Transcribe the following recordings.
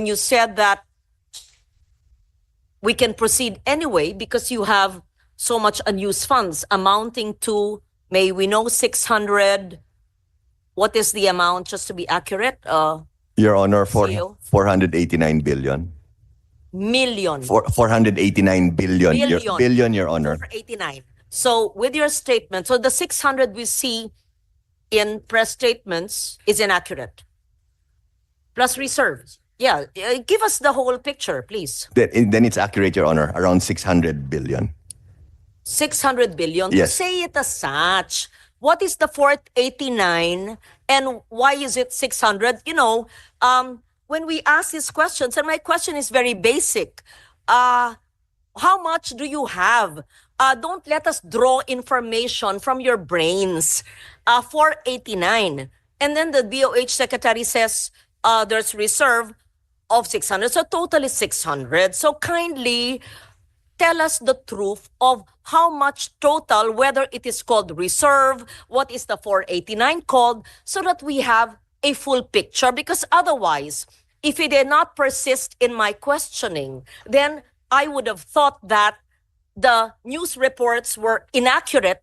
you said that we can proceed anyway because you have so much unused funds amounting to, may we know, 600, what is the amount, just to be accurate? Your Honor, CEO? 489 billion. Million. 489 billion. Billion, Your Honor. 489. So with your statement, so the 600 we see in press statements is inaccurate. Plus reserves. Yeah, give us the whole picture, please. Then it's accurate, Your Honor. Around 600 billion. 600 billion. Yes. To say it as such, what is the 489 and why is it 600? You know, when we ask these questions, and my question is very basic, how much do you have? Don't let us draw information from your brains. 489. And then the DOH secretary says there's reserve of 600. So total is 600. So kindly tell us the truth of how much total, whether it is called reserve, what is the 489 called, so that we have a full picture. Because otherwise, if you did not persist in my questioning, then I would have thought that the news reports were inaccurate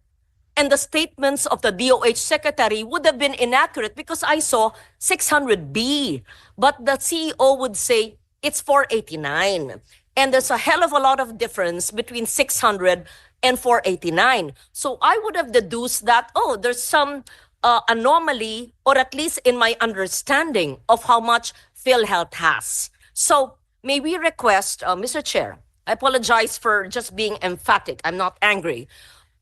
and the statements of the DOH secretary would have been inaccurate because I saw 600B. But the CEO would say it's 489. And there's a hell of a lot of difference between 600 and 489. So I would have deduced that, oh, there's some anomaly, or at least in my understanding of how much PhilHealth has. So may we request, Mr. Chair, I apologize for just being emphatic, I'm not angry,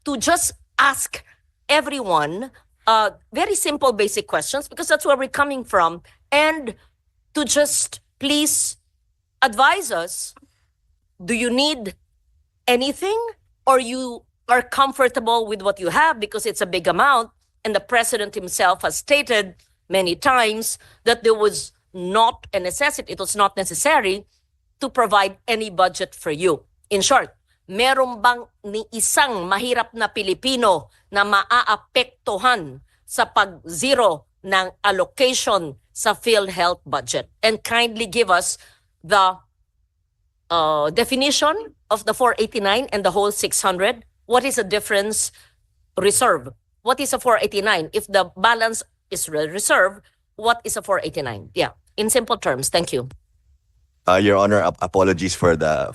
to just ask everyone very simple basic questions because that's where we're coming from, and to just please advise us, do you need anything or you are comfortable with what you have because it's a big amount, and the president himself has stated many times that there was not a necessity, it was not necessary to provide any budget for you. In short, meron bang ni isang mahirap na Pilipino na maaapektuhan sa pag-zero ng allocation sa PhilHealth budget? And kindly give us the definition of the 489 and the whole 600. What is the difference? Reserve. What is a 489? If the balance is reserve, what is a 489? Yeah, in simple terms. Thank you. Your Honor, apologies for the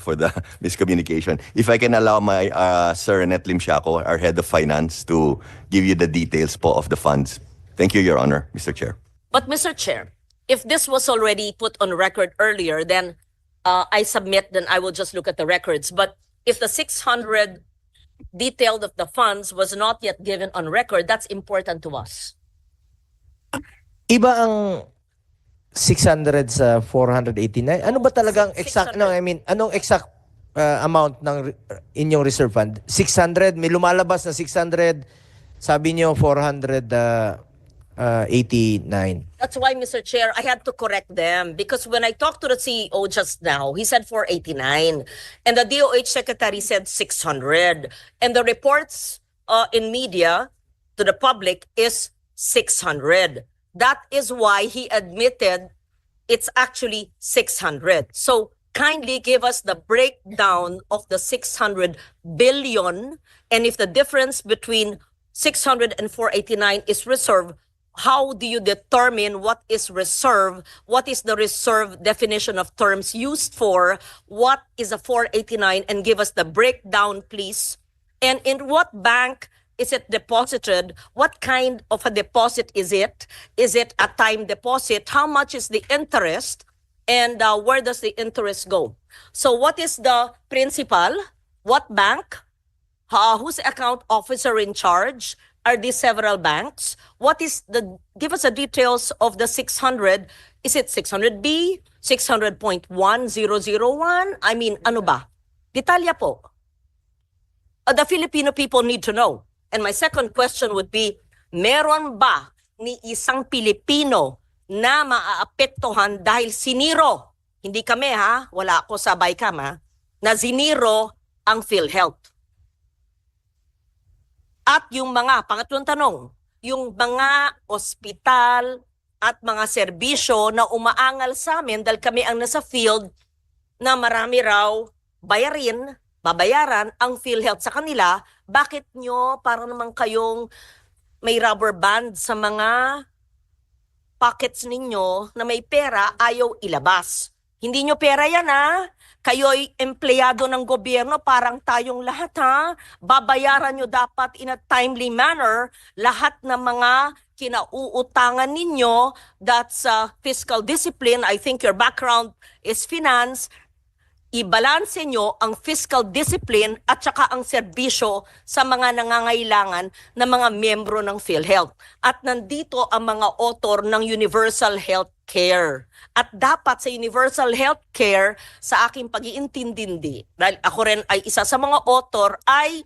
miscommunication. If I can allow my Sir Renet Limsiaco, our Head of Finance, to give you the details po of the funds. Thank you, Your Honor, Mr. Chair. But Mr. Chair, if this was already put on record earlier, then I submit, then I will just look at the records. But if the 600 detailed of the funds was not yet given on record, that's important to us. Iba ang 600 sa 489. Ano ba talagang exact, no, I mean, anong exact amount ng inyong reserve fund? 600, may lumalabas na 600, sabi niyo 489. That's why, Mr. Chair, I had to correct them because when I talked to the CEO just now, he said 489 and the DOH secretary said 600 and the reports in media to the public is 600. That is why he admitted it's actually 600. So kindly give us the breakdown of the 600 billion. And if the difference between 600 and 489 is reserve, how do you determine what is reserve? What is the reserve definition of terms used for? What is a 489? And give us the breakdown, please. And in what bank is it deposited? What kind of a deposit is it? Is it a time deposit? How much is the interest? And where does the interest go? So what is the principal? What bank? Who's the account officer in charge? Are these several banks? What is the, give us the details of the 600. Is it 600B? 600.1001? I mean, ano ba? Detalya po. The Filipino people need to know. And my second question would be, meron ba ni isang Pilipino na maaapektuhan dahil siniro, hindi kami ha, wala ako sa BICAM ha, na siniro ang PhilHealth? At yung mga, pangatlong tanong, yung mga ospital at mga serbisyo na umaangal sa amin dahil kami ang nasa field na marami raw babayaran ang PhilHealth sa kanila. Bakit nyo para naman kayong may rubber band sa mga pockets ninyo na may pera ayaw ilabas? Hindi nyo pera yan Kayo'y empleyado ng gobyerno, parang tayong lahat Babayaran nyo dapat in a timely manner lahat ng mga kinauutangan ninyo. That's fiscal discipline. I think your background is finance. Ibalanse nyo ang fiscal discipline at saka ang serbisyo sa mga nangangailangan na mga miyembro ng PhilHealth. At nandito ang mga author ng Universal Health Care. At dapat sa Universal Health Care, sa aking pag-iintindi, dahil ako rin ay isa sa mga author, ay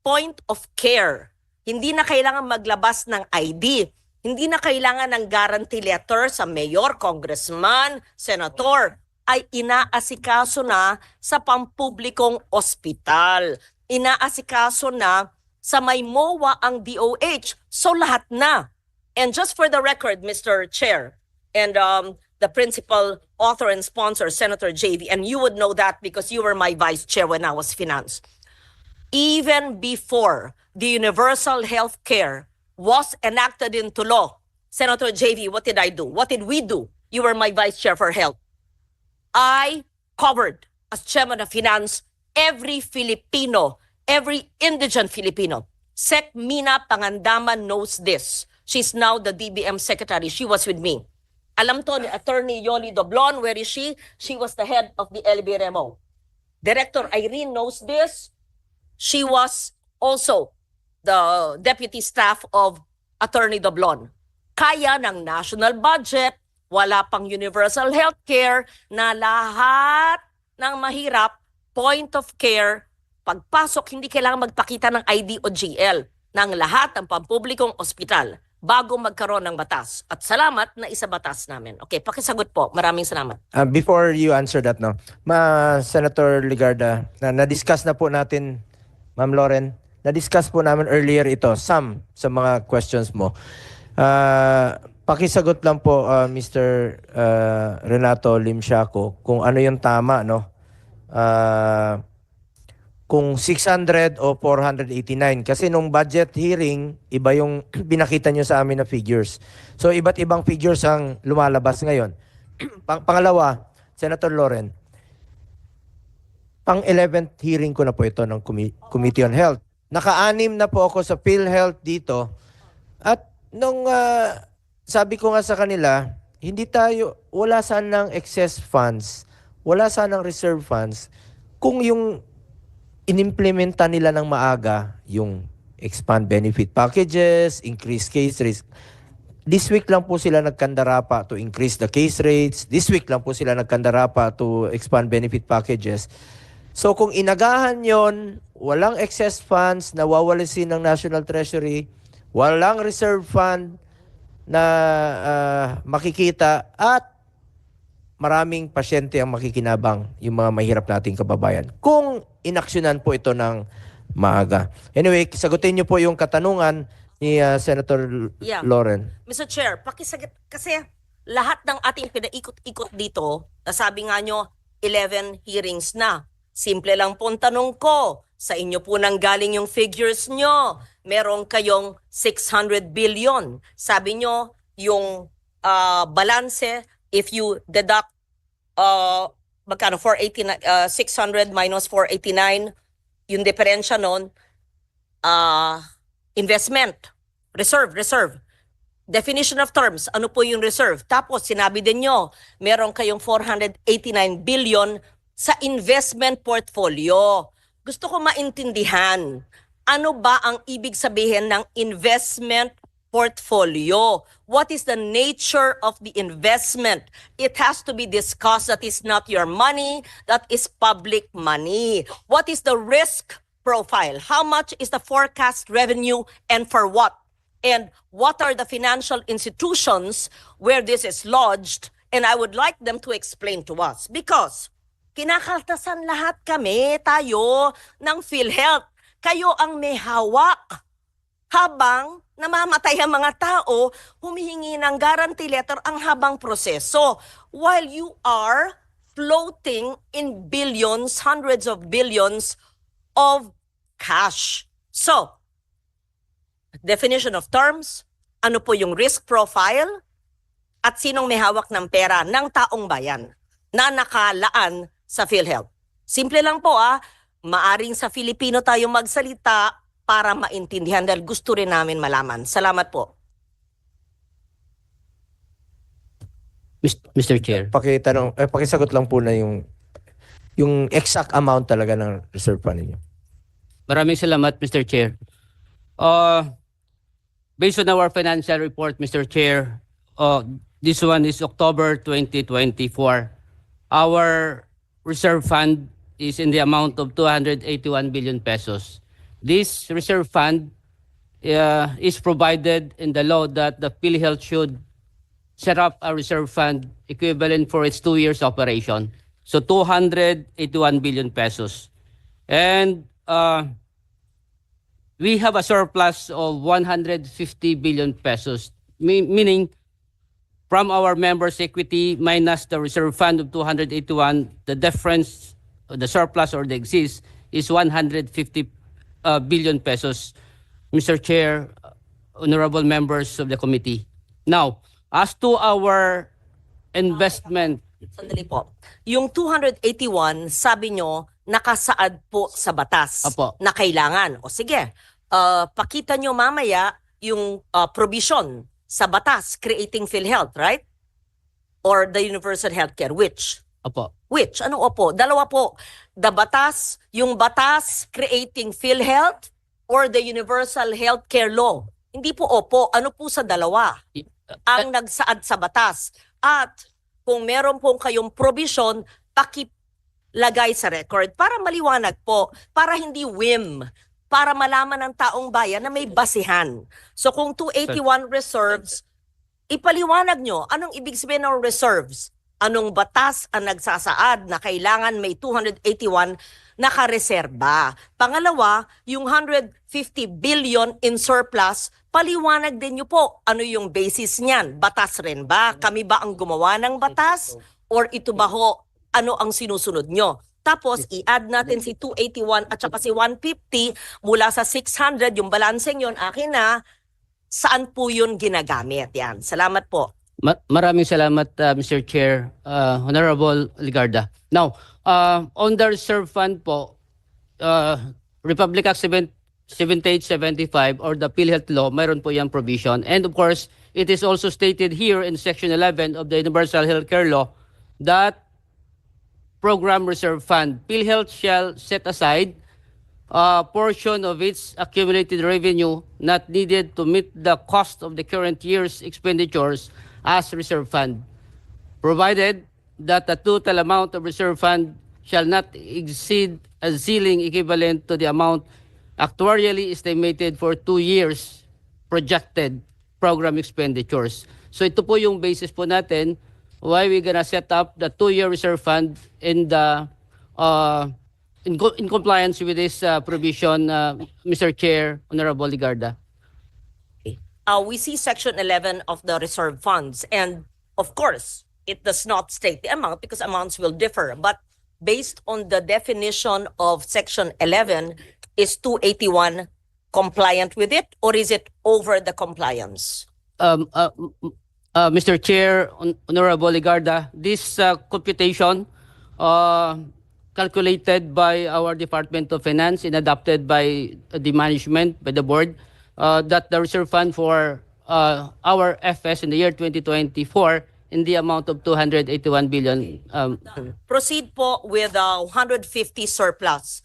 point of care. Hindi na kailangan maglabas ng ID. Hindi na kailangan ng guarantee letter sa mayor, congressman, senator. Ay inaasikaso na sa pampublikong ospital. Inaasikaso na sa may MOA ang DOH. So lahat na. And just for the record, Mr. Chair, and the principal author and sponsor, Senator JV, and you would know that because you were my vice chair when I was finance. Even before the universal health care was enacted into law, Senator JV, what did I do? What did we do? You were my vice chair for health. I covered, as chairman of finance, every Filipino, every indigent Filipino. Sec Mina Pangandaman knows this. She's now the DBM secretary. She was with me. Alam to ni Attorney Yoli Doblon, where is she? She was the head of the LBRMO. Director Irene knows this. She was also the deputy staff of Attorney Doblon. Kaya ng national budget, wala pang universal health care, na lahat ng mahirap, point of care, pagpasok, hindi kailangan magpakita ng ID o GL ng lahat ng pampublikong ospital bago magkaroon ng batas. At salamat na isa batas namin. Okay, pakisagot po. Maraming salamat. Before you answer that, Senator Ligarda, na-discuss na po natin, Ma'am Lauren, na-discuss po namin earlier ito, some sa mga questions mo. Pakisagot lang po, Mr. Renato Limsiaco, kung ano yung tama, no? Kung 600 o 489. Kasi nung budget hearing, iba yung binakita nyo sa amin na figures. So, iba't ibang figures ang lumalabas ngayon. Pangalawa, Senator Lauren, pang 11th hearing ko na po ito ng Committee on Health. Naka-anim na po ako sa PhilHealth dito. At nung sabi ko nga sa kanila, wala sanang excess funds, wala sanang reserve funds, kung yung inimplementa nila ng maaga, yung expand benefit packages, increase case rates. This week lang po sila nagkandarapa to increase the case rates. This week lang po sila nagkandarapa to expand benefit packages. So kung inagahan yon, walang excess funds na wawalisin ng National Treasury, walang reserve fund na makikita, at maraming pasyente ang makikinabang, yung mga mahirap nating kababayan, kung inaksyonan po ito ng maaga. Anyway, sagutin niyo po yung katanungan ni Senator Lauren. Mr. Chair, pakisagot kasi lahat ng ating pinaikot-ikot dito, sabi nga nyo, 11 hearings na. Simple lang po ang tanong ko. Sa inyo po nang galing yung figures nyo. Meron kayong 600 billion. Sabi nyo, yung balanse, if you deduct magkano 600 minus 489, yung diferensya nun, investment, reserve. Definition of terms, ano po yung reserve? Tapos sinabi din nyo, meron kayong 489 billion sa investment portfolio. Gusto ko maintindihan, ano ba ang ibig sabihin ng investment portfolio? What is the nature of the investment? It has to be discussed. That is not your money, that is public money. What is the risk profile? How much is the forecast revenue and for what? And what are the financial institutions where this is lodged? And I would like them to explain to us because kinakaltasan lahat tayo ng PhilHealth. Kayo ang may hawak habang namamatay ang mga tao, humihingi ng guarantee letter ang habang proseso. While you are floating in billions, hundreds of billions of cash. So, definition of terms, ano po yung risk profile, at sinong may hawak ng pera ng taong bayan na nakalaan sa PhilHealth. Simple lang po maaring sa Filipino tayo magsalita para maintindihan dahil gusto rin namin malaman. Salamat po. Mr. Chair. Pakisagot lang po na yung exact amount talaga ng reserve fund ninyo. Maraming salamat, Mr. Chair. Based on our financial report, Mr. Chair, this one is October 2024. Our reserve fund is in the amount of 281 billion pesos. This reserve fund is provided in the law that the PhilHealth should set up a reserve fund equivalent for its 2 years operation. So 281 billion pesos. And we have a surplus of 150 billion pesos, meaning from our members' equity minus the reserve fund of 281, the difference, the surplus or the excess is 150 billion pesos, Mr. Chair, honorable members of the committee. Now, as to our investment, Sandali po. Yung 281, sabi nyo, nakasaad po sa batas Apo. na kailangan. O sige, pakita nyo mamaya yung provision sa batas creating PhilHealth, right? Or the universal healthcare, which? opo, Which? Ano opo? Dalawa po. The batas, yung batas creating PhilHealth or the universal healthcare law. Hindi po opo. Ano po sa dalawa? Ang nagsaad sa batas. At kung meron pong kayong provision, pakilagay sa record para maliwanag po, para hindi whim, para malaman ng taong bayan na may basihan. So kung 281 reserves, ipaliwanag nyo, anong ibig sabihin ng reserves? Anong batas ang nagsasaad na kailangan may 281 nakareserba? Pangalawa, yung 150 billion in surplus, paliwanag din nyo po ano yung basis niyan. Batas rin ba? Kami ba ang gumawa ng batas? Or ito ba ho, ano ang sinusunod nyo? Tapos, i-add natin si 281 at saka si 150 mula sa 600, yung balanseng yun, akin na, saan po yun ginagamit? Yan. Salamat po. maraming salamat, Mr. Chair, Honorable Ligarda. Now, on the reserve fund po, Republic Act 7875 or the PhilHealth Law, mayroon po yung provision. And of course, it is also stated here in Section 11 of the Universal Healthcare Law that Program Reserve Fund, PhilHealth shall set aside a portion of its accumulated revenue not needed to meet the cost of the current year's expenditures as reserve fund, provided that the total amount of reserve fund shall not exceed a ceiling equivalent to the amount actuarially estimated for 2 years projected program expenditures. So ito po yung basis po natin why we're gonna set up the 2-year reserve fund in the in compliance with this provision, Mr. Chair, Honorable Ligarda. We see Section 11 of the reserve funds, and of course, it does not state the amount because amounts will differ. But based on the definition of Section 11, is 281 compliant with it, or is it over the compliance? Mr. Chair, Honorable Ligarda, this computation calculated by our Department of Finance and adopted by the management, by the board, that the reserve fund for our FS in the year 2024 in the amount of 281 billion. Proceed po with 150 surplus.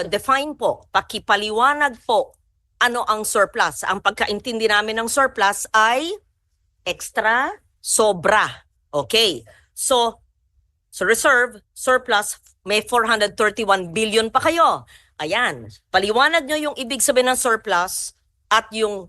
Define po, pakipaliwanag po ano ang surplus. Ang pagkaintindi namin ng surplus ay extra, sobra. Okay. So reserve, surplus, may 431 billion pa kayo. Ayan. Paliwanag nyo yung ibig sabihin ng surplus at yung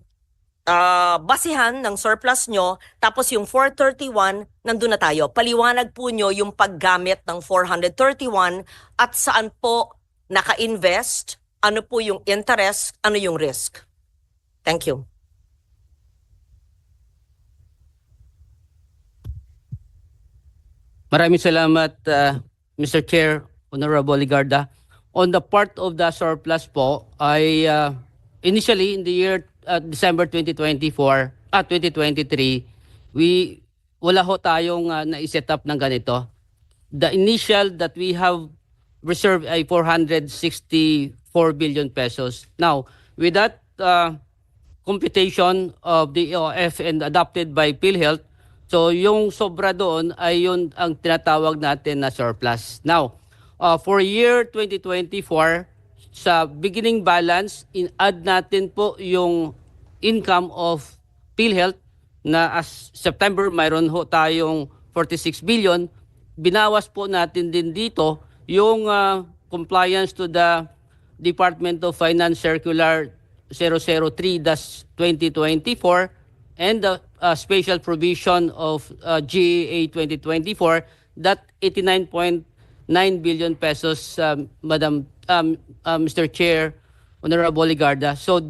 basihan ng surplus nyo, tapos yung 431, nandun na tayo. Paliwanag po nyo yung paggamit ng 431 at saan po naka-invest, ano po yung interest, ano yung risk. Thank you. Maraming salamat, Mr. Chair, Honorable Ligarda. On the part of the surplus po, I initially in the year December 2023, wala ho tayong na-set up ng ganito. The initial that we have reserved ay 464 billion pesos. Now, with that computation of the EOF and adopted by PhilHealth, so yung sobra doon ay yun ang tinatawag natin na surplus. Now, for year 2024, sa beginning balance, in-add natin po yung income of PhilHealth na as September mayroon ho tayong 46 billion. Binawas po natin din dito yung compliance to the Department of Finance Circular 003-2024 and the special provision of GAA 2024 that 89.9 billion pesos, Mr. Chair, Honorable Ligarda. So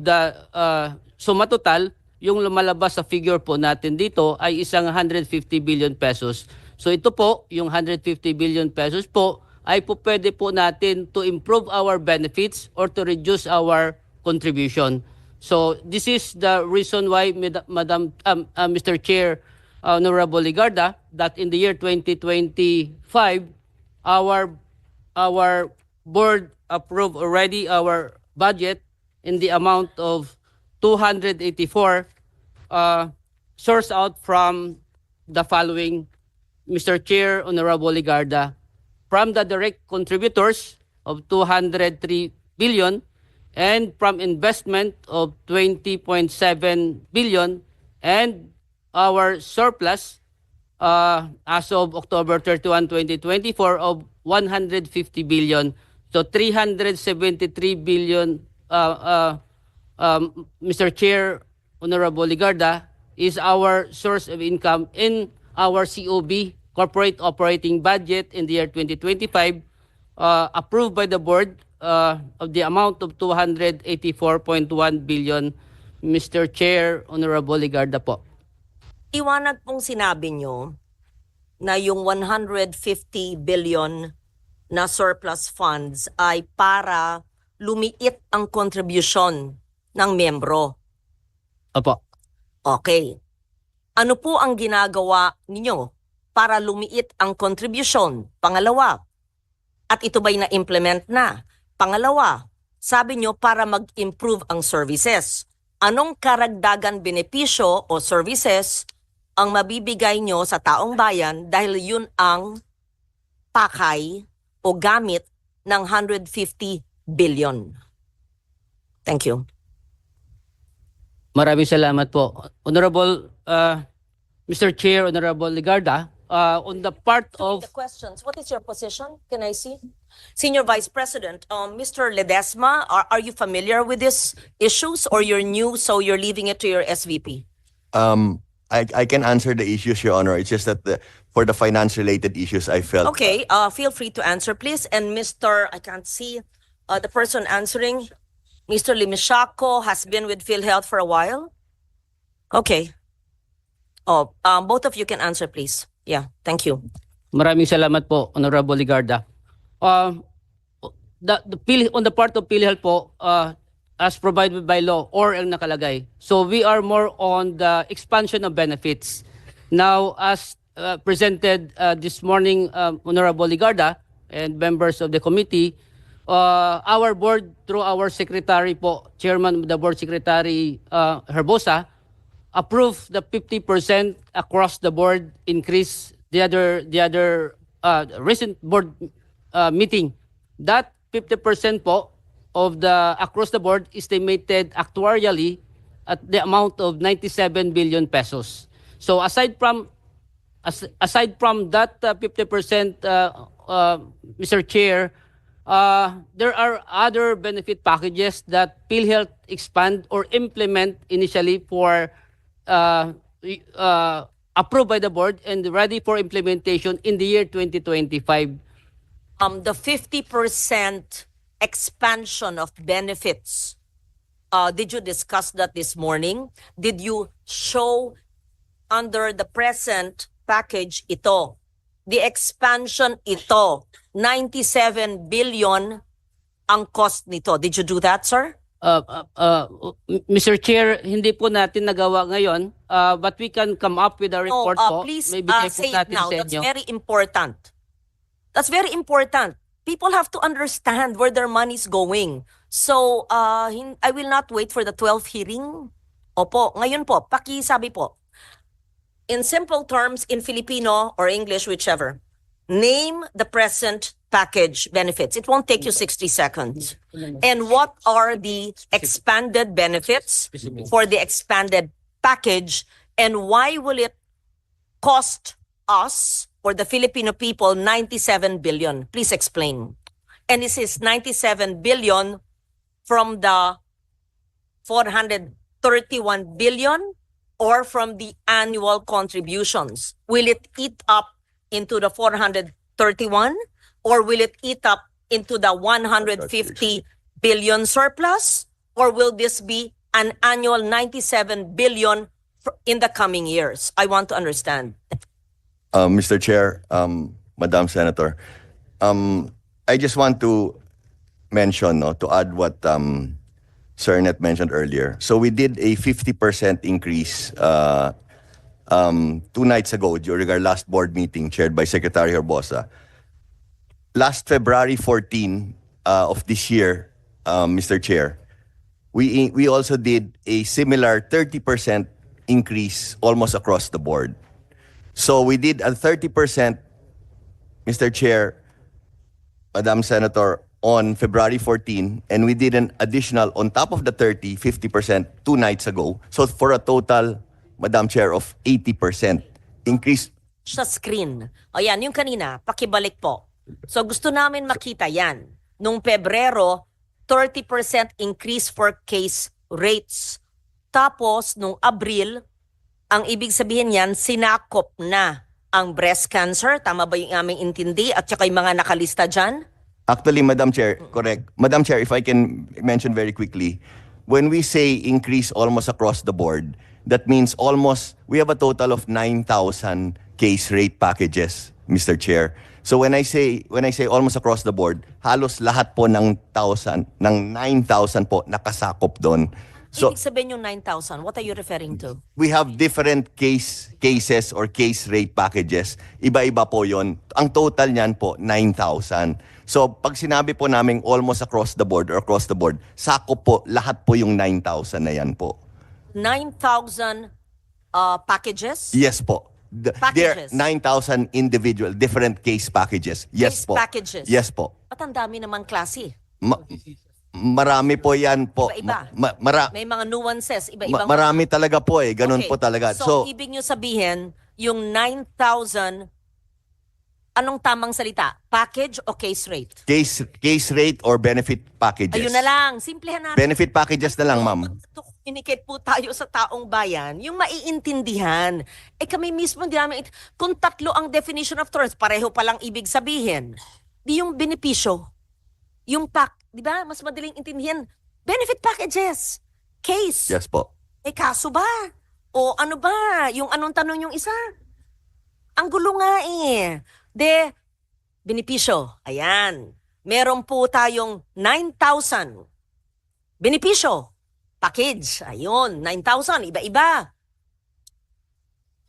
suma total, yung lumalabas sa figure po natin dito ay isang 150 billion pesos. So ito po, yung 150 billion pesos po ay po pwede po natin to improve our benefits or to reduce our contribution. So this is the reason why, Mr. Chair, Honorable Ligarda, that in the year 2025, our board approved already our budget in the amount of 284, sourced out from the following, Mr. Chair, Honorable Ligarda, from the direct contributors of 203 billion and from investment of 20.7 billion and our surplus as of October 31, 2024 of 150 billion. So 373 billion, Mr. Chair, Honorable Ligarda, is our source of income in our COB, Corporate Operating Budget, in the year 2025, approved by the board of the amount of 284.1 billion. Mr. Chair, Honorable Ligarda po. Iwanag pong sinabi nyo na yung 150 billion na surplus funds ay para lumiit ang contribution ng membro. Opo. Okay. Ano po ang ginagawa ninyo para lumiit ang contribution? Pangalawa, at ito ba'y na-implement na? Pangalawa, sabi nyo para mag-improve ang services. Anong karagdagan benepisyo o services ang mabibigay nyo sa taong bayan dahil yun ang pakay o gamit ng 150 billion? Thank you. Maraming salamat po. Honorable Mr. Chair, Honorable Ligarda, on the part of... The questions, what is your position? Can I see? Senior Vice President, Mr. Ledesma, are you familiar with these issues or you're new so you're leaving it to your SVP? I can answer the issues, Your Honor. It's just that for the finance-related issues, I felt... Okay, feel free to answer, please. And Mr. I can't see the person answering. Mr. Limishaco has been with PhilHealth for a while. Okay. Oh, both of you can answer, please. Yeah, thank you. Maraming salamat po, Honorable Ligarda. On the part of PhilHealth po, as provided by law or ang nakalagay. So we are more on the expansion of benefits. Now, as presented this morning, Honorable Ligarda and members of the committee, our board through our secretary po, Chairman of the Board Secretary Herbosa, approved the 50% across the board increase. The other recent board meeting, that 50% po of the across the board estimated actuarially at the amount of 97 billion pesos. So aside from that 50%, Mr. Chair, there are other benefit packages that PhilHealth expand or implement initially for approved by the board and ready for implementation in the year 2025. The 50% expansion of benefits, Did you discuss that this morning? Did you show under the present package ito? The expansion ito, 97 billion ang cost nito. Did you do that, sir? Mr. Chair, hindi po natin nagawa ngayon, but we can come up with a report po. Please Bibigay po say it natin now. sa That's inyo. very important. That's very important. People have to understand where their money's going. So, I will not wait for the 12th hearing. Opo, ngayon po, pakisabi po. In simple terms, in Filipino or English, whichever, name the present package benefits. It won't take you 60 seconds. And what are the expanded benefits for the expanded package, and why will it cost us or the Filipino people 97 billion? Please explain. And this is 97 billion from the 431 billion or from the annual contributions? Will it eat up into the 431 or will it eat up into the 150 billion surplus, or will this be an annual 97 billion in the coming years? I want to understand. Mr. Chair, Madam Senator, I just want to mention, no, to add what Sir Net mentioned earlier. So we did a 50% increase 2 nights ago during our last board meeting chaired by Secretary Herbosa. Last February 14 of this year, Mr. Chair, we also did a similar 30% increase almost across the board. So we did a 30%, Mr. Chair, Madam Senator, on February 14, and we did an additional on top of the 30, 50% 2 nights ago. So for a total, Madam Chair, of 80% increase. Sa screen. O yan, yung kanina, pakibalik po. So gusto namin makita yan. Nung Pebrero, 30% increase for case rates. Tapos, nung Abril, ang ibig sabihin yan, sinakop na ang breast cancer. Tama ba yung aming intindi? At saka yung mga nakalista dyan? Actually, Madam Chair, correct. Madam Chair, if I can mention very quickly, when we say increase almost across the board, that means almost, we have a total of 9,000 case rate packages, Mr. Chair. So when I say almost across the board, halos lahat po ng 9,000 po nakasakop doon. So Ibig sabihin yung 9,000, what are you referring to? we have different cases or case rate packages. Iba-iba po yon. Ang total niyan po, 9,000. So pag sinabi po namin almost across the board or across the board, sakop po, lahat po yung 9,000 na yan po. 9,000 packages? Yes po. There are Packages. 9,000 individual, different case packages. Yes Case po. packages. Yes po. At ang dami naman klase. Marami po yan po. Iba-iba. May mga nuances, iba-ibang. Marami talaga po eh. Ganun Okay. po talaga. So, ibig nyo sabihin, yung 9,000, anong tamang salita? Package o case rate? case rate or benefit packages. Ayun na lang. Simplehan natin. Benefit packages na lang, ma'am. To communicate po tayo sa taong bayan, yung maiintindihan. Eh kami mismo, hindi namin, kung tatlo ang definition of terms, pareho palang ibig sabihin. Di yung benepisyo, yung di ba? Mas madaling intindihan. Benefit packages. Case. Yes po. Eh kaso ba? O ano ba? Yung anong tanong yung isa? Ang gulo nga eh. Benepisyo. Ayan. Meron po tayong 9,000. Benepisyo. Package. Ayun. 9,000. Iba-iba.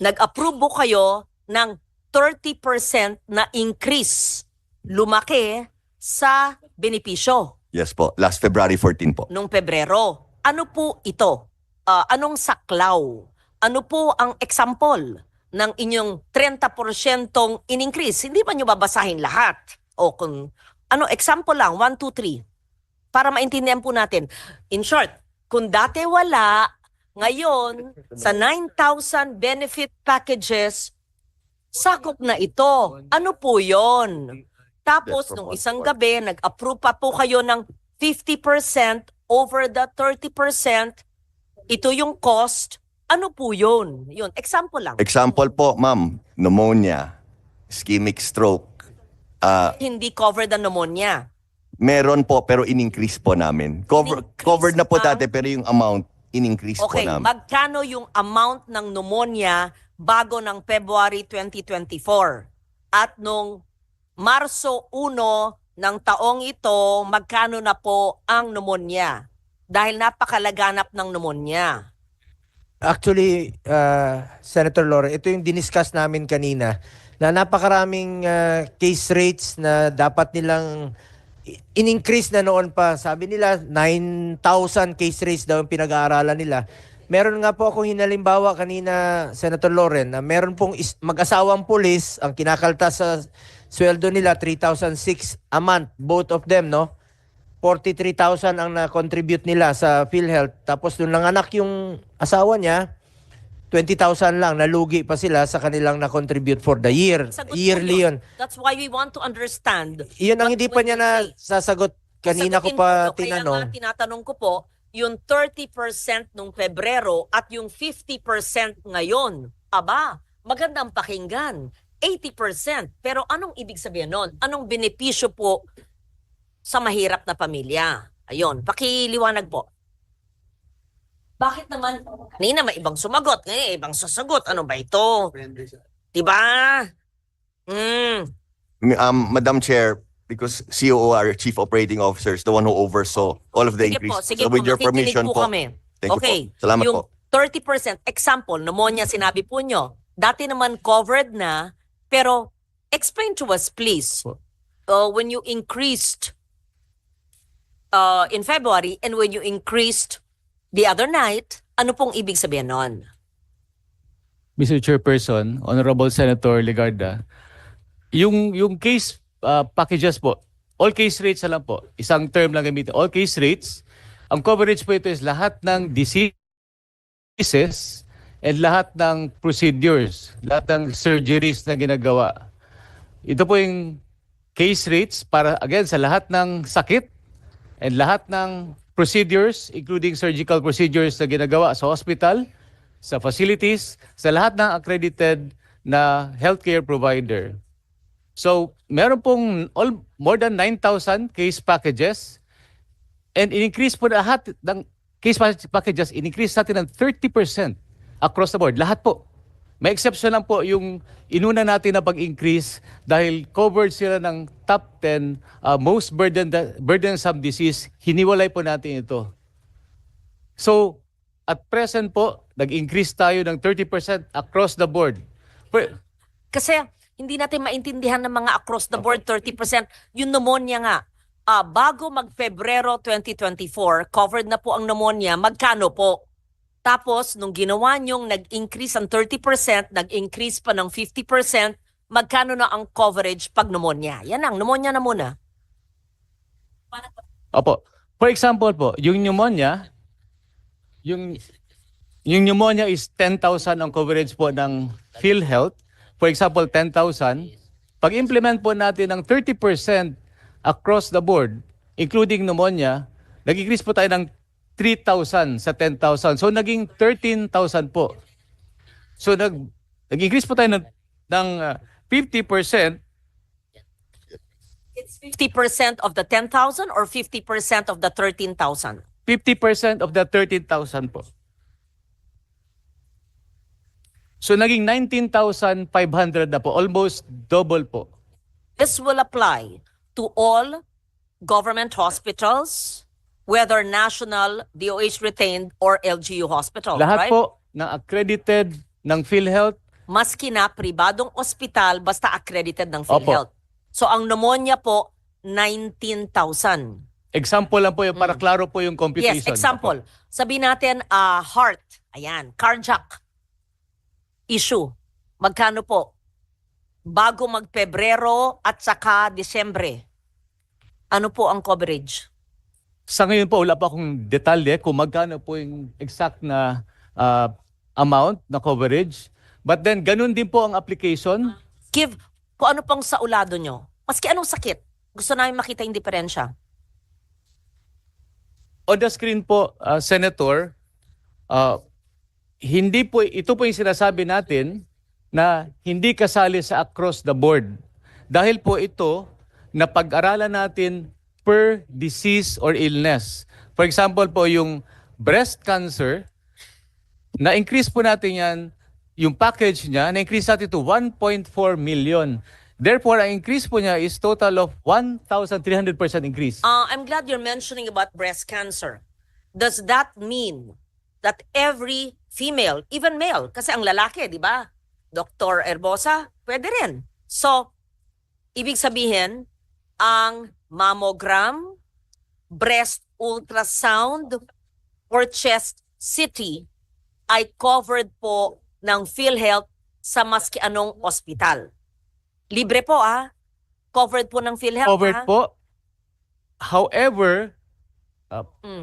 Nag-approve po kayo ng 30% na increase. Lumaki sa benepisyo Yes po. Last February 14 po. nung Pebrero. Ano po ito? Anong saklaw? Ano po ang example ng inyong 30% in-increase? Hindi ba nyo babasahin lahat? O kung, example lang, 1, 2, 3. Para maintindihan po natin. In short, kung dati wala, ngayon, sa 9,000 benefit packages, sakop na ito. Ano po yon? Tapos, nung isang gabi, nag-approve pa po kayo ng 50% over the 30%. Ito yung cost. Ano po yun? Yun, example lang. Example po, ma'am. Pneumonia, ischemic stroke. Hindi cover the pneumonia. Meron po, pero in-increase po namin. In-increase Covered na po ang- dati, pero yung amount, in-increase po Okay, namin. magkano yung amount ng pneumonia bago ng February 2024? At nung Marso 1 ng taong ito, magkano na po ang pneumonia? Dahil napakalaganap ng pneumonia. Actually, Senator Laura, ito yung diniscuss namin kanina na napakaraming case rates na dapat nilang in-increase na noon pa. Sabi nila, 9,000 case rates daw yung pinag-aaralan nila. Meron nga po akong hinalimbawa kanina, Senator Loren, na meron pong mag-asawang pulis, ang kinakaltas sa sweldo nila, 3,006 a month, both of them, no? 43,000 ang na-contribute nila sa PhilHealth. Tapos nung nanganak yung asawa niya, 20,000 lang, nalugi pa sila sa kanilang na-contribute for the year. Sagot po Yearly yun. That's why we want to understand. Iyon ang what hindi pa will niya you say? nasasagot. Kanina ko Sagutin pa ko, Kaya tinanong. nga tinatanong ko po, yung 30% nung Pebrero at yung 50% ngayon. Aba, magandang pakinggan. 80%. Pero anong ibig sabihin nun? Anong benepisyo po sa mahirap na pamilya? Ayun, pakiliwanag po. Bakit naman? Kanina may ibang sumagot, ngayon ibang sasagot. Ano ba ito? Diba? Madam Chair, because COO, our Chief Operating Officer, is the one who oversaw all of the Sige increase. po, sige So po. with your Nakikinig permission po. kami. Thank you Okay. po. Salamat Yung po. 30%, example, pneumonia sinabi po nyo. Dati naman covered na, pero explain to us please. When you increased in February and when you increased the other night, ano pong ibig sabihin nun? Mr. Chairperson, Honorable Senator Legarda, yung case packages po, all case rates na lang po, isang term lang gamitin, all case rates, ang coverage po ito is lahat ng diseases and lahat ng procedures, lahat ng surgeries na ginagawa. Ito po yung case rates para again sa lahat ng sakit and lahat ng procedures, including surgical procedures na ginagawa sa hospital, sa facilities, sa lahat ng accredited na healthcare provider. So, meron pong more than 9,000 case packages and in-increase po lahat ng case packages, in-increase natin ng 30% across the board. Lahat po. May exception lang po yung inuna natin na pag-increase dahil covered sila ng top 10 most burdensome disease. Hiniwalay po natin ito. So, at present po, nag-increase tayo ng 30% across the board. Kasi hindi natin maintindihan ng mga across the board 30%. Yung pneumonia nga, bago mag-Febrero 2024, covered na po ang pneumonia, magkano po? Tapos, nung ginawa nyong nag-increase ang 30%, nag-increase pa ng 50%, magkano na ang coverage pag pneumonia? Yan ang, pneumonia na muna. Opo. For example po, yung pneumonia is 10,000 ang coverage po ng PhilHealth. For example, 10,000. Pag-implement po natin ng 30% across the board, including pneumonia, nag-increase po tayo ng 3,000 sa 10,000. So, naging 13,000 po. So, nag-increase po tayo ng 50%. It's 50% of the 10,000 or 50% of the 13,000? 50% of the 13,000 po. So, naging 19,500 na po. Almost double po. This will apply to all government hospitals, whether national, DOH retained, or LGU hospital, Lahat right? po ng accredited ng PhilHealth. Maski na pribadong ospital, basta accredited ng PhilHealth. So ang pneumonia po, 19,000. Example lang po yung para klaro po yung computation. Yes, example. Sabi natin, heart, ayan, cardiac issue. Magkano po? Bago mag-Pebrero at saka Disyembre. Ano po ang coverage? Sa ngayon po, wala pa akong detalye kung magkano po yung exact na amount na coverage. But then, ganun din po ang application. Give, kung ano pang saulado nyo. Maski anong sakit. Gusto namin makita yung diferensya. On the screen po, Senator, hindi po, ito po yung sinasabi natin na hindi kasali sa across the board. Dahil po ito, napag-aralan natin per disease or illness. For example po, yung breast cancer, na-increase po natin yan, yung package niya, na-increase natin to 1.4 million. Therefore, ang increase po niya is total of 1,300% increase. I'm glad you're mentioning about breast cancer. Does that mean that every female, even male, kasi ang lalaki, di ba? Dr. Herbosa, pwede rin. So, ibig sabihin, ang mammogram, breast ultrasound, or chest CT ay covered po ng PhilHealth sa maski anong ospital. Libre po Covered po ng PhilHealth Covered po. However,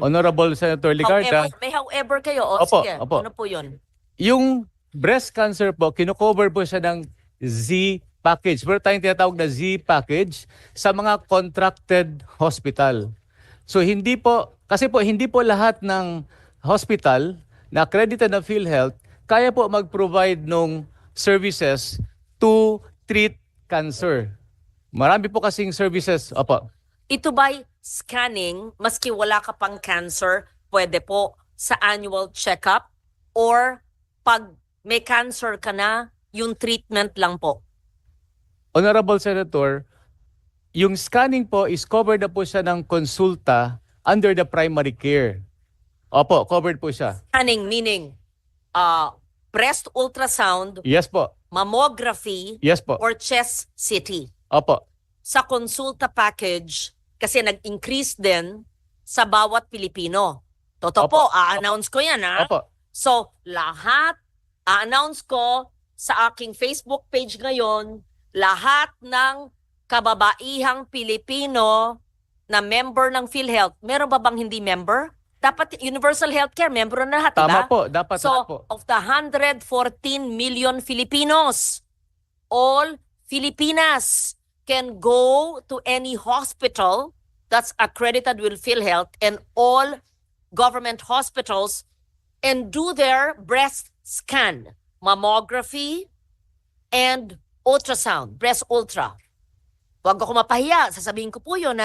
Honorable Senator Ligarda, However kayo. Opo, Sige, opo. ano po yun? yung breast cancer po, kino-cover po siya ng Z package. Pero tayong tinatawag na Z package sa mga contracted hospital. So hindi po, kasi po hindi po lahat ng hospital na accredited na PhilHealth kaya po mag-provide ng services to treat cancer. Marami po kasing services. Opo. Ito ba'y scanning, maski wala ka pang cancer, pwede po sa annual checkup? Or pag may cancer ka na, yung treatment lang po? Honorable Senator, yung scanning po is covered na po siya ng konsulta under the primary care. Opo, covered po siya. Scanning meaning breast ultrasound, Yes po. mammography, Yes po. or chest CT. Opo. Sa konsulta package, kasi nag-increase din sa bawat Pilipino. Totoo Opo. po, a-announce ko yan Opo. So, lahat, a-announce ko sa aking Facebook page ngayon, lahat ng kababaihang Pilipino na member ng PhilHealth. Meron ba bang hindi member? Dapat universal healthcare, member na lahat, Tama diba? po, dapat So, lahat po. of the 114 million Filipinos, all Filipinas can go to any hospital that's accredited with PhilHealth and all government hospitals and do their breast scan, mammography, and ultrasound, breast ultra. Huwag ako mapahiya, sasabihin ko po yun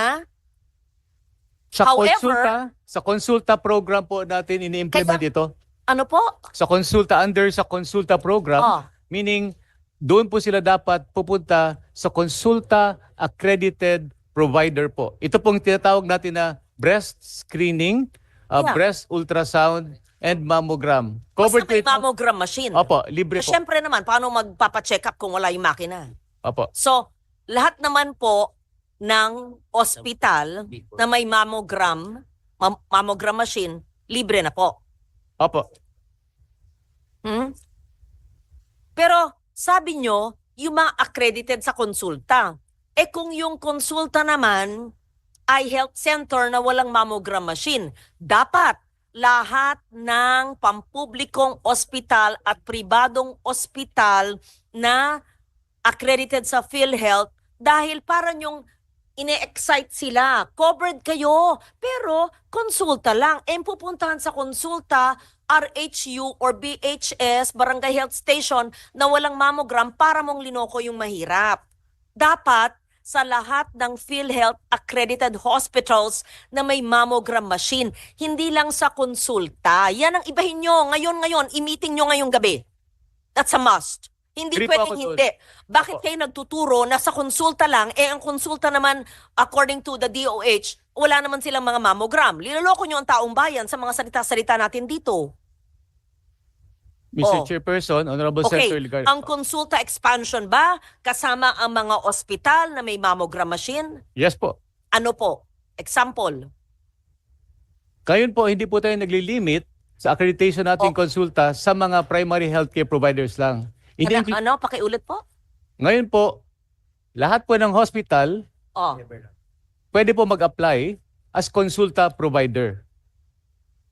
However, Sa konsulta program po natin ini-implement ito. Ano po? Sa konsulta program, Oh. meaning doon po sila dapat pupunta sa konsulta accredited provider po. Ito pong tinatawag natin na breast screening, Yeah. breast ultrasound, and mammogram. Basta Covered po may ito. mammogram machine. Opo, libre po. Siyempre naman, paano magpapacheck up kung wala yung makina? Opo. So, lahat naman po ng ospital na may mammogram, mammogram machine, libre na po. Opo. Pero sabi nyo, yung mga accredited sa konsulta. Kung yung konsulta naman ay health center na walang mammogram machine, dapat lahat ng pampublikong ospital at pribadong ospital na accredited sa PhilHealth dahil parang yung ine-excite sila. Covered kayo, pero konsulta lang. Pupuntahan sa konsulta, RHU or BHS, Barangay Health Station, na walang mammogram para mong linoko yung mahirap. Dapat sa lahat ng PhilHealth accredited hospitals na may mammogram machine. Hindi lang sa konsulta. Yan ang ibahin nyo. Ngayon, i-meeting nyo ngayong gabi. That's a must. Hindi Agree po pwedeng ako doon. hindi. Bakit Opo. kayo nagtuturo na sa konsulta lang, ang konsulta naman, according to the DOH, wala naman silang mga mammogram. Linuloko nyo ang taong bayan sa mga salita-salita natin dito. Mr. Oh. Chairperson, Honorable Okay, Senator Ligarda. ang konsulta expansion ba kasama ang mga ospital na may mammogram machine? Yes po. Ano po? Example. Ngayon po, hindi po tayo naglilimit sa accreditation nating Oh. konsulta sa mga primary healthcare providers lang. Hindi Pakiulit po? Ngayon po, lahat po ng hospital Oh. pwede po mag-apply as konsulta provider.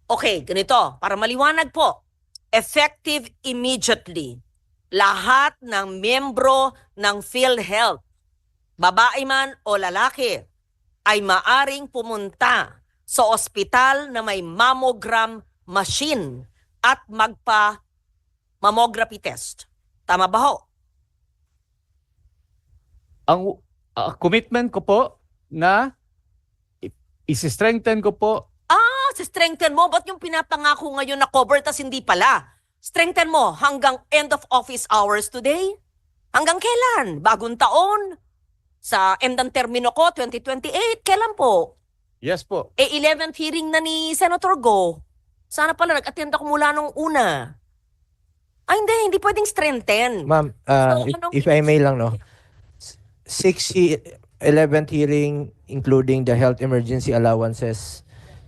Okay, ganito. Para maliwanag po. Effective immediately. Lahat ng miyembro ng PhilHealth, babae man o lalaki, ay maaring pumunta sa ospital na may mammogram machine at magpa-mammography test. Tama ba ho? Ang commitment ko po na isi-strengthen ko po. Strengthen mo. Ba't yung pinapangako ngayon na cover tas hindi pala? Strengthen mo hanggang end of office hours today? Hanggang kailan? Bagong taon? Sa end ng termino ko, 2028? Kailan po? Yes po. 11th hearing na ni Senator Go. Sana pala nag-attend ako mula nung una. Ay, hindi pwedeng strengthen. Ma'am, if I may lang, no? 11th hearing, including the health emergency allowances.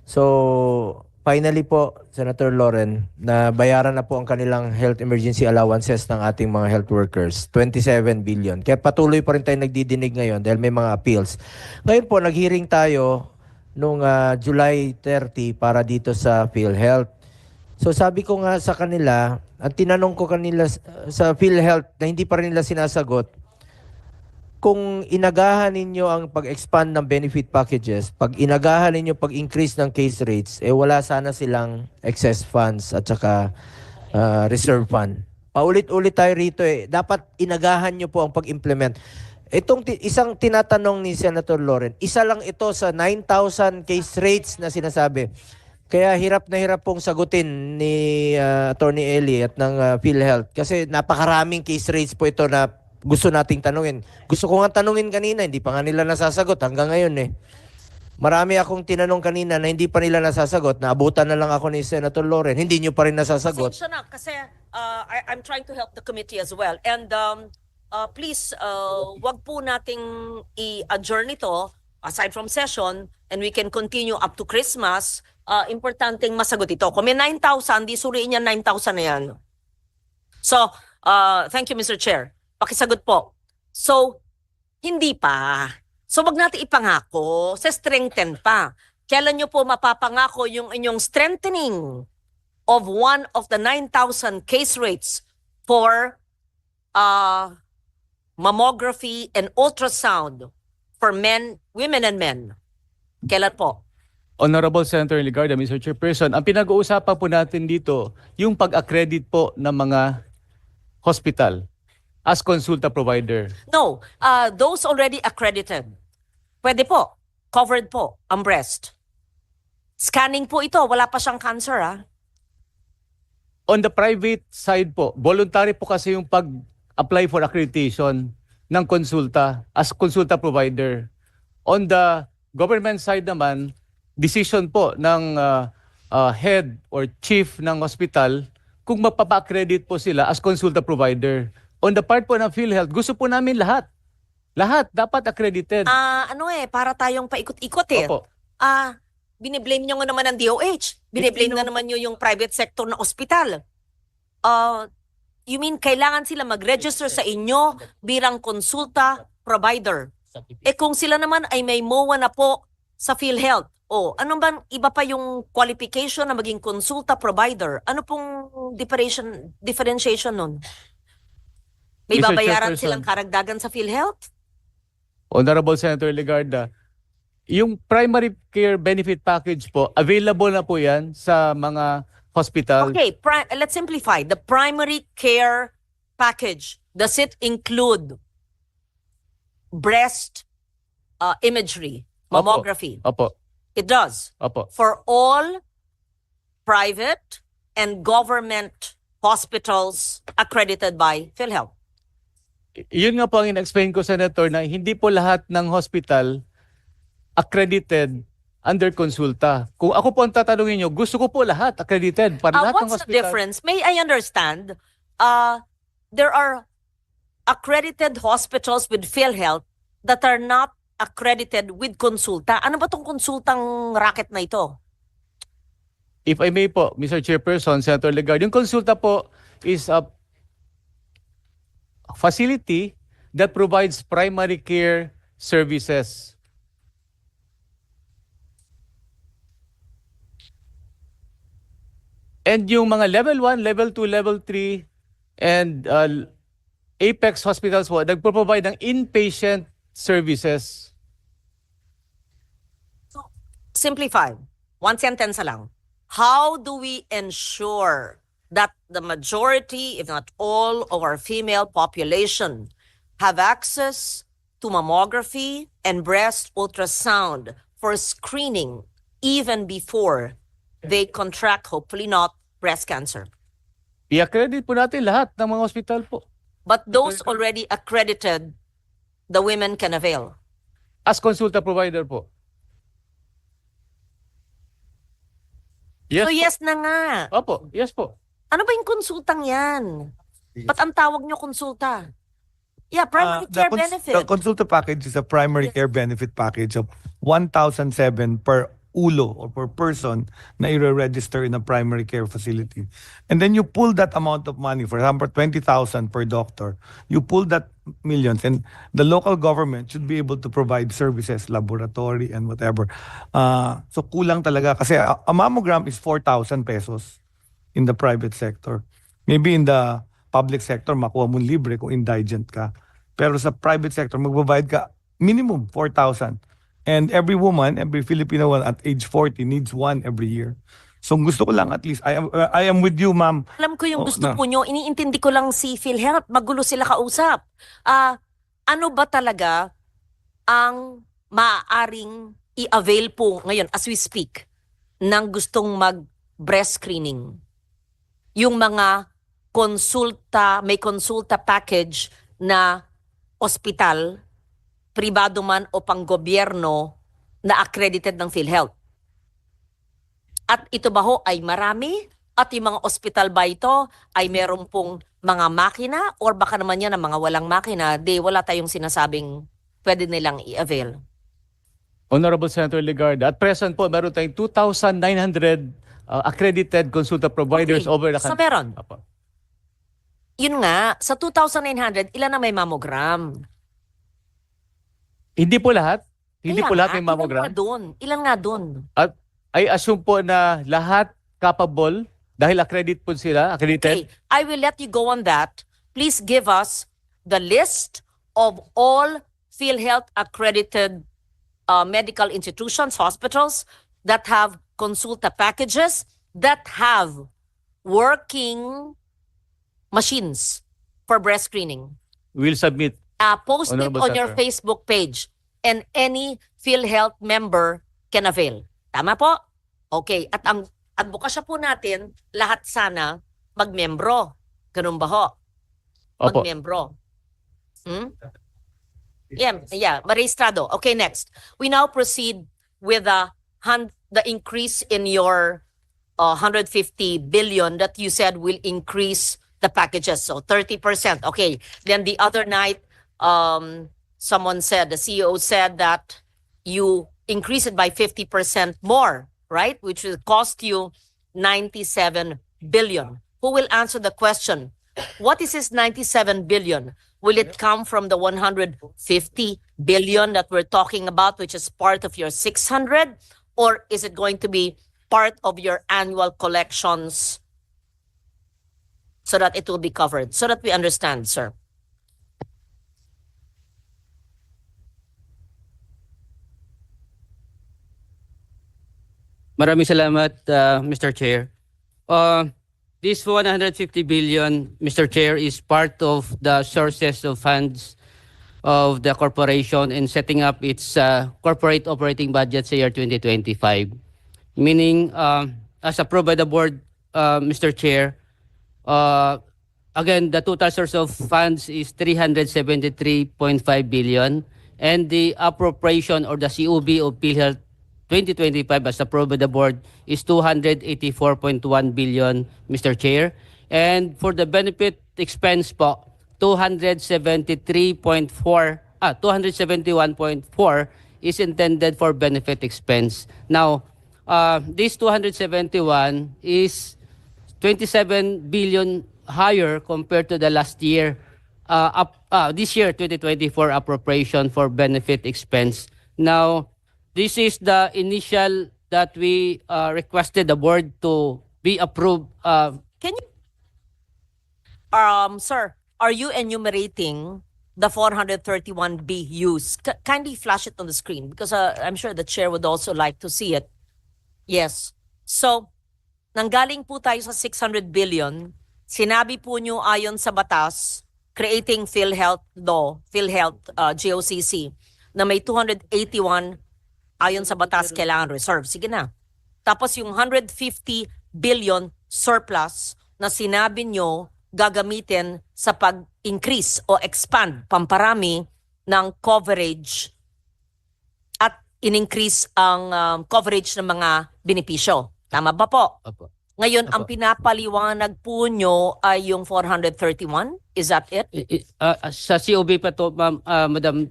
So, finally po, Senator Loren, na bayaran na po ang kanilang health emergency allowances ng ating mga health workers. 27 billion. Kaya patuloy pa rin tayo nagdidinig ngayon dahil may mga appeals. Ngayon po, nag-hearing tayo nung July 30 para dito sa PhilHealth. So sabi ko nga sa kanila, ang tinanong ko kanila sa PhilHealth na hindi pa rin nila sinasagot, kung inagahan ninyo ang pag-expand ng benefit packages, pag inagahan ninyo pag-increase ng case rates, wala sana silang excess funds at saka reserve fund. Paulit-ulit tayo rito Dapat inagahan nyo po ang pag-implement. Itong isang tinatanong ni Senator Loren, isa lang ito sa 9,000 case rates na sinasabi. Kaya hirap na hirap pong sagutin ni Attorney Eli at ng PhilHealth kasi napakaraming case rates po ito na gusto nating tanungin. Gusto ko nga tanungin kanina, hindi pa nga nila nasasagot hanggang ngayon Marami akong tinanong kanina na hindi pa nila nasasagot. Naabutan na lang ako ni Senator Loren. Hindi nyo pa rin nasasagot. Pasensya na kasi I'm trying to help the committee as well. And please, wag po nating i-adjourn ito aside from session and we can continue up to Christmas. Importanteng masagot ito. Kung may 9,000, di suriin yan 9,000 na yan. So, thank you Mr. Chair. Pakisagot po. So, hindi pa. So, wag natin ipangako. Sa strengthen pa. Kailan nyo po mapapangako yung inyong strengthening of one of the 9,000 case rates for mammography and ultrasound for men, women and men? Kailan po? Honorable Senator Ligarda, Mr. Chairperson, ang pinag-uusapan po natin dito, yung pag-accredit po ng mga hospital as consulta provider. No, those already accredited. Pwede po. Covered po ang breast. Scanning po ito. Wala pa siyang cancer, On the private side po, voluntary po kasi yung pag-apply for accreditation ng konsulta as consulta provider. On the government side naman, decision po ng head or chief ng hospital kung mapapa-accredit po sila as consulta provider. On the part po ng PhilHealth, gusto po namin lahat. Lahat dapat accredited. Para tayong paikot-ikot Opo. Biniblame nyo nga naman ng DOH. Biniblame nga naman nyo yung private sector na ospital. You mean kailangan sila mag-register sa inyo bilang konsulta provider? Kung sila naman ay may MOA na po sa PhilHealth, ano ba iba pa yung qualification na maging konsulta provider? Ano pong differentiation nun? May Mr. babayaran Chairperson. silang karagdagan sa PhilHealth? Honorable Senator Ligarda, yung primary care benefit package po, available na po yan sa mga hospital. Okay, let's simplify. The primary care package, does it include breast imagery, mammography? Opo. It does. Opo. For all private and government hospitals accredited by PhilHealth. Yun nga po ang in-explain ko, Senator, na hindi po lahat ng hospital accredited under konsulta. Kung ako po ang tatanungin nyo, gusto ko po lahat accredited para lahat ng What's the hospital. difference? May I understand, there are accredited hospitals with PhilHealth that are not accredited with konsulta. Ano ba tong konsultang racket na ito? If I may po, Mr. Chairperson, Senator Legarda, yung konsulta po is a facility that provides primary care services. And yung mga level 1, level 2, level 3, and Apex hospitals po, nagpo-provide ng inpatient services. Simplified. One sentence lang. How do we ensure that the majority, if not all, of our female population have access to mammography and breast ultrasound for screening even before they contract, hopefully not, breast cancer. I-accredit po natin lahat ng mga ospital po. But those already accredited, the women can avail. As consulta provider po. Yes So po. yes na nga. Opo, yes po. Ano ba yung konsultang yan? Ba't ang tawag nyo konsulta? Yeah, primary care benefit. The consulta package is a primary care benefit package of 1,007 per ulo or per person na i-register in a primary care facility. And then you pull that amount of money, for example, 20,000 per doctor. You pull that millions and the local government should be able to provide services, laboratory and whatever. So kulang talaga kasi a mammogram is 4,000 pesos in the private sector. Maybe in the public sector, makuha mo libre kung indigent ka. Pero sa private sector, magbabayad ka minimum 4,000. And every woman, every Filipino woman at age 40 needs one every year. So gusto ko lang at least, I am with you, ma'am. Alam ko yung Oh, gusto na. po nyo, iniintindi ko lang si PhilHealth, magulo sila kausap. Ano ba talaga ang maaaring i-avail po ngayon as we speak ng gustong mag-breast screening? Yung mga konsulta, may konsulta package na ospital, pribado man o panggobyerno na accredited ng PhilHealth. At ito ba ho ay marami? At yung mga ospital ba ito ay meron pong mga makina? Or baka naman yan ang mga walang makina, wala tayong sinasabing pwede nilang i-avail. Honorable Senator Legarda, at present po, meron tayong 2,900 accredited consulta providers Okay. over the So country. meron. Apo. Yun nga, sa 2,900, ilan na may mammogram? Hindi po lahat. Hindi Kaya po lahat nga, may mammogram. Ilan nga dun? At I assume po na lahat capable dahil accredited. Okay, I will let you go on that. Please give us the list of all PhilHealth accredited medical institutions, hospitals that have consulta packages, that have working machines for breast screening. We'll submit. Post it Honorable on your Senator. Facebook page and any PhilHealth member can avail. Tama po? Okay. At ang advokasya po natin, lahat sana magmembro. Ganun ba ho? Opo. Magmembro. Hmm? Yeah, Marestrado. Okay, next. We now proceed with the increase in your 150 billion that you said will increase the packages. So 30%. Okay. Then the other night, someone said, the CEO said that you increase it by 50% more, right? Which will cost you 97 billion. Who will answer the question? What is this 97 billion? Will it come from the 150 billion that we're talking about, which is part of your 600? Or is it going to be part of your annual collections so that it will be covered? So that we understand, sir. Maraming salamat, Mr. Chair. This 150 billion, Mr. Chair, is part of the sources of funds of the corporation in setting up its corporate operating budget sa year 2025. Meaning, as approved by the board, Mr. Chair, again, the total source of funds is 373.5 billion, and the appropriation or the COB of PhilHealth 2025 as approved by the board is 284.1 billion, Mr. Chair. And for the benefit expense po, 271.4 is intended for benefit expense. Now, this 271 is 27 billion higher compared to the last year, this year 2024 appropriation for benefit expense. Now, this is the initial that we requested the board to be approved. Can you, sir, are you enumerating the 431B use? Kindly flash it on the screen because I'm sure the chair would also like to see it. Yes. So, nanggaling po tayo sa 600 billion. Sinabi po nyo ayon sa batas, creating PhilHealth law, PhilHealth GOCC, na may 281 Ayon sa batas, kailangan reserve. Sige na. Tapos yung 150 billion surplus na sinabi nyo gagamitin sa pag-increase o expand, pamparami ng coverage at in-increase ang coverage ng mga benepisyo. Tama ba po? Opo. Ngayon, ang Opo. pinapaliwanag po nyo ay yung 431? Is that it? Sa COB pa to, ma'am, Madam,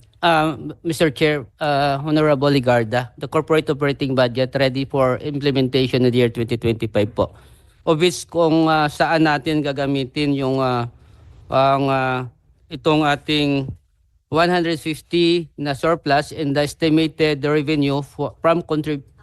Mr. Chair, Honorable Ligarda, the corporate operating budget ready for implementation in the year 2025 po. Of which kung saan natin gagamitin yung itong ating 150 na surplus and the estimated revenue from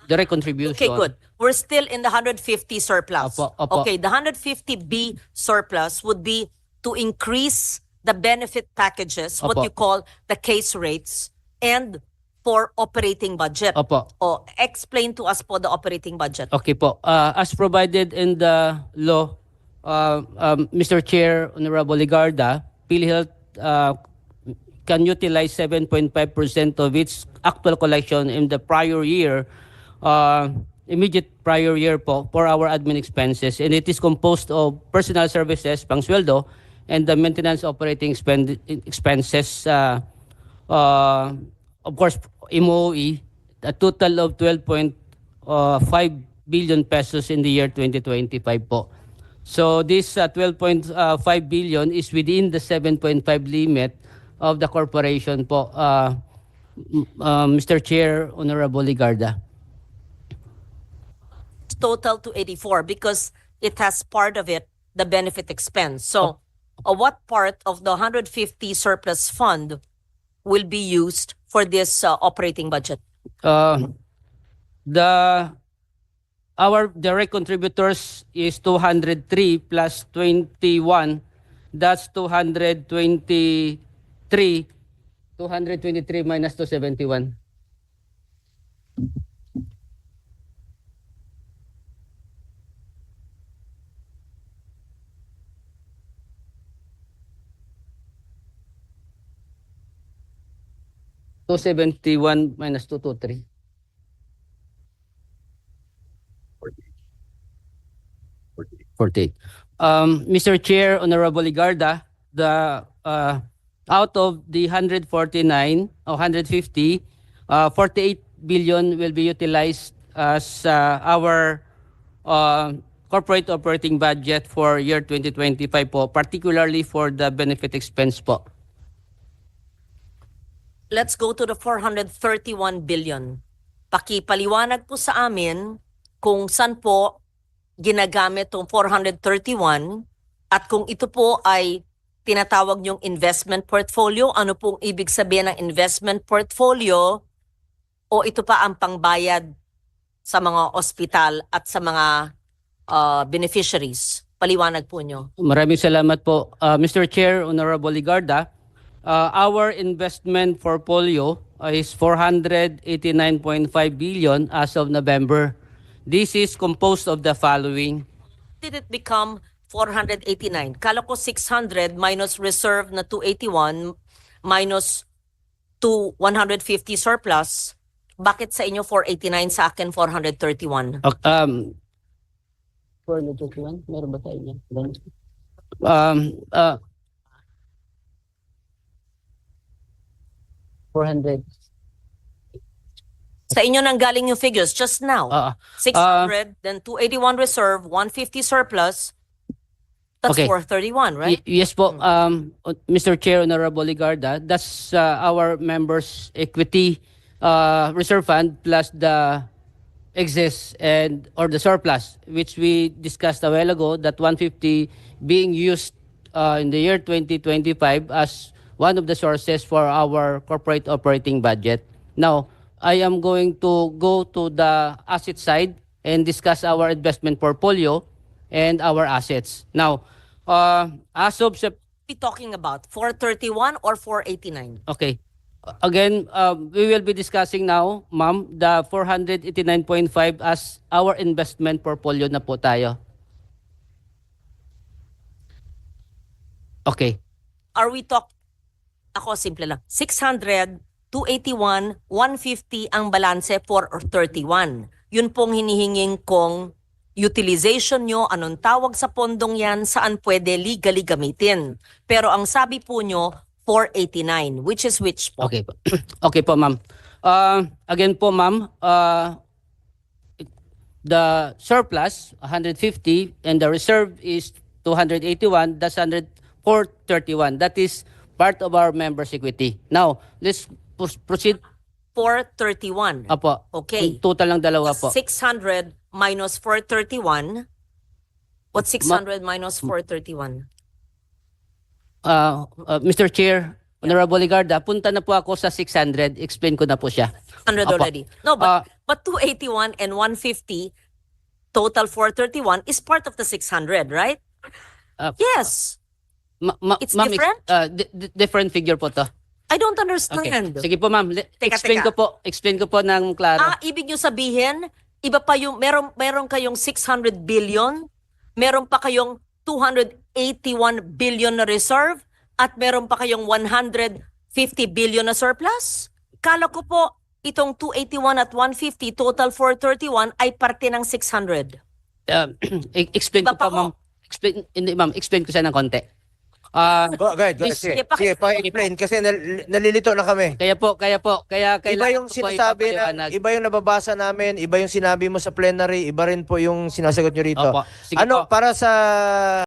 direct contribution. Okay, good. We're still in the 150 surplus. Opo, opo. Okay, the 150B surplus would be to increase the benefit packages, what Opo. you call the case rates, and for operating budget. Opo. O, explain to us po the operating budget. Okay po. As provided in the law, Mr. Chair, Honorable Ligarda, PhilHealth can utilize 7.5% of its actual collection in the prior year, immediate prior year po, for our admin expenses. And it is composed of personal services, pangsweldo, and the maintenance operating expenses, of course, MOE, a total of 12.5 billion pesos in the year 2025 po. So this 12.5 billion is within the 7.5 limit of the corporation po, Mr. Chair, Honorable Ligarda. Total to 84 because it has part of it, the benefit expense. So, what part of the 150 surplus fund will be used for this operating budget? Our direct contributors is 203 plus 21. That's 223. 223 minus 271. $271 minus 223. 48. Mr. Chair, Honorable Ligarda, the out of the 149 or 150, 48 billion will be utilized as our corporate operating budget for year 2025 po, particularly for the benefit expense po. Let's go to the 431 billion. Pakipaliwanag po sa amin kung saan po ginagamit tong 431 at kung ito po ay tinatawag niyong investment portfolio, ano pong ibig sabihin ng investment portfolio o ito pa ang pangbayad sa mga ospital at sa mga beneficiaries? Paliwanag po niyo. Maraming salamat po. Mr. Chair, Honorable Ligarda, our investment portfolio is 489.5 billion as of November. This is composed of the following. Did it become 489? Kala ko 600 minus reserve na 281 minus 150 surplus. Bakit sa inyo 489, sa akin 431? 421? Meron ba tayo niya? 400. Sa inyo nang galing yung figures just now. 600, then 281 reserve, 150 surplus. That's Okay. 431, right? Yes po, Mr. Chair, Honorable Ligarda, that's our members' equity reserve fund plus the excess and or the surplus, which we discussed a while ago, that 150 being used in the year 2025 as one of the sources for our corporate operating budget. Now, I am going to go to the asset side and discuss our investment portfolio and our assets. Now, as of We talking about 431 or 489? okay. Again, we will be discussing now, ma'am, the 489.5 as our investment portfolio na po tayo. Okay. Are we talk? Ako simple lang. 600 281, 150 ang balanse for 31. Yun pong hinihinging kong utilization nyo, anong tawag sa pondong yan, saan pwede legally gamitin. Pero ang sabi po nyo, 489, which is which po? Okay po. Okay po, ma'am. Again po, ma'am, the surplus 150 and the reserve is 281, that's 431. That is part of our members' equity. Now, let's proceed. 431. Apo. Okay. Total ng dalawa po. 600 minus 431. What's 600 minus 431? Mr. Chair, Honorable Ligarda, punta na po ako sa 600. Explain ko na po siya. 100 Apo. already. No, but 281 and 150, total 431 is part of the 600, right? Yes. It's Ma'am, different? Different figure po to. I don't Okay. understand. Sige po, ma'am. Teka. Explain ko po ng klaro. Ibig nyo sabihin, iba pa yung, meron kayong 600 billion, meron pa kayong 281 billion na reserve, at meron pa kayong 150 billion na surplus? Kala ko po, itong 281 at 150, total 431, ay parte ng 600. Explain Iba ko pa po, ma'am. Explain ko siya ng konti. Go ahead. Please, Sige, sige, paki-explain kasi nalilito na kami. Kaya Iba kailangan yung ko po sinasabi ipapaliwanag. iba yung nababasa namin, iba yung sinabi mo sa plenary, iba rin po yung sinasagot nyo rito. Opo. Sige Ano, po. para sa